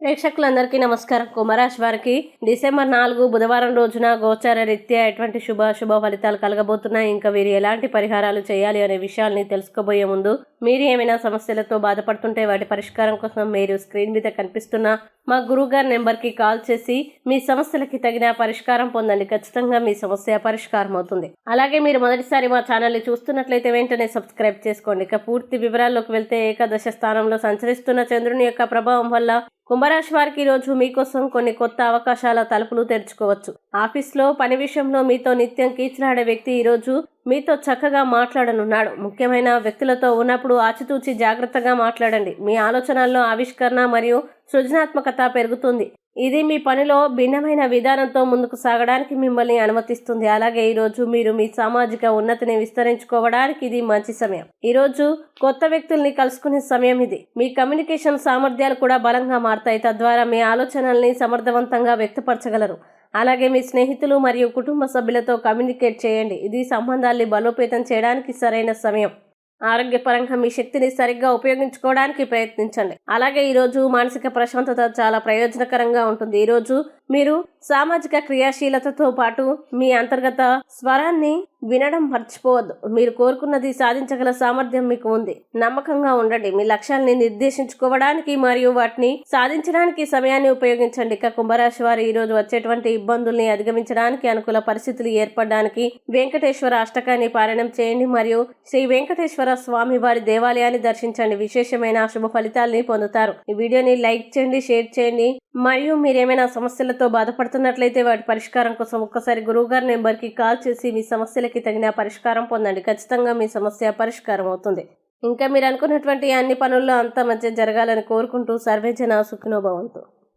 ప్రేక్షకులందరికీ నమస్కారం. కుంభరాశి వారికి డిసెంబర్ 4 బుధవారం రోజున గోచార రీత్యా ఎటువంటి శుభ ఫలితాలు కలగబోతున్నాయి, ఇంకా వీరు ఎలాంటి పరిహారాలు చేయాలి అనే విషయాల్ని తెలుసుకోబోయే ముందు మీరు ఏమైనా సమస్యలతో బాధపడుతుంటే వాటి పరిష్కారం కోసం మీరు స్క్రీన్ మీద కనిపిస్తున్న మా గురువు గారి నెంబర్కి కాల్ చేసి మీ సమస్యలకి తగిన పరిష్కారం పొందండి. ఖచ్చితంగా మీ సమస్య పరిష్కారం అవుతుంది. అలాగే మీరు మొదటిసారి మా ఛానల్ని చూస్తున్నట్లయితే వెంటనే సబ్స్క్రైబ్ చేసుకోండి. ఇక పూర్తి వివరాల్లోకి వెళ్తే ఏకాదశ స్థానంలో సంచరిస్తున్న చంద్రుని యొక్క ప్రభావం వల్ల కుంభరాశి వారికి ఈరోజు మీకోసం కొన్ని కొత్త అవకాశాల తలుపులు తెరుచుకోవచ్చు. ఆఫీస్లో పని విషయంలో మీతో నిత్యం కీచులాడే వ్యక్తి ఈరోజు మీతో చక్కగా మాట్లాడనున్నాడు. ముఖ్యమైన వ్యక్తులతో ఉన్నప్పుడు ఆచితూచి జాగ్రత్తగా మాట్లాడండి. మీ ఆలోచనల్లో ఆవిష్కరణ మరియు సృజనాత్మకత పెరుగుతుంది. ఇది మీ పనిలో భిన్నమైన విధానంతో ముందుకు సాగడానికి మిమ్మల్ని అనుమతిస్తుంది. అలాగే ఈరోజు మీరు మీ సామాజిక ఉన్నతిని విస్తరించుకోవడానికి ఇది మంచి సమయం. ఈరోజు కొత్త వ్యక్తుల్ని కలుసుకునే సమయం ఇది. మీ కమ్యూనికేషన్ సామర్థ్యాలు కూడా బలంగా మారతాయి. తద్వారా మీ ఆలోచనల్ని సమర్థవంతంగా వ్యక్తపరచగలరు. అలాగే మీ స్నేహితులు మరియు కుటుంబ సభ్యులతో కమ్యూనికేట్ చేయండి. ఇది సంబంధాల్ని బలోపేతం చేయడానికి సరైన సమయం. ఆరోగ్యపరంగా మీ శక్తిని సరిగ్గా ఉపయోగించుకోవడానికి ప్రయత్నించండి. అలాగే ఈరోజు మానసిక ప్రశాంతత చాలా ప్రయోజనకరంగా ఉంటుంది. ఈరోజు మీరు సామాజిక క్రియాశీలతతో పాటు మీ అంతర్గత స్వరాన్ని వినడం మర్చిపోవద్దు. మీరు కోరుకున్నది సాధించగల సామర్థ్యం మీకు ఉంది. నమ్మకంగా ఉండండి. మీ లక్ష్యాలని నిర్దేశించుకోవడానికి మరియు వాటిని సాధించడానికి సమయాన్ని ఉపయోగించండి. ఇక కుంభరాశి వారు ఈరోజు వచ్చేటువంటి ఇబ్బందుల్ని అధిగమించడానికి అనుకూల పరిస్థితులు ఏర్పడడానికి వెంకటేశ్వర అష్టకాన్ని పారాయణం చేయండి మరియు శ్రీ వెంకటేశ్వర స్వామి వారి దేవాలయాన్ని దర్శించండి. విశేషమైన శుభ ఫలితాలని పొందుతారు. ఈ వీడియోని లైక్ చేయండి, షేర్ చేయండి మరియు మీరేమైనా సమస్యలతో బాధపడుతున్నట్లయితే వాటి పరిష్కారం కోసం ఒక్కసారి గురువుగారి నెంబర్కి కాల్ చేసి మీ సమస్యలకి తగిన పరిష్కారం పొందండి. ఖచ్చితంగా మీ సమస్య పరిష్కారం అవుతుంది. ఇంకా మీరు అనుకున్నటువంటి అన్ని పనుల్లో అంతా మంచి జరగాలని కోరుకుంటూ సర్వేజన సుఖినో భవంతు.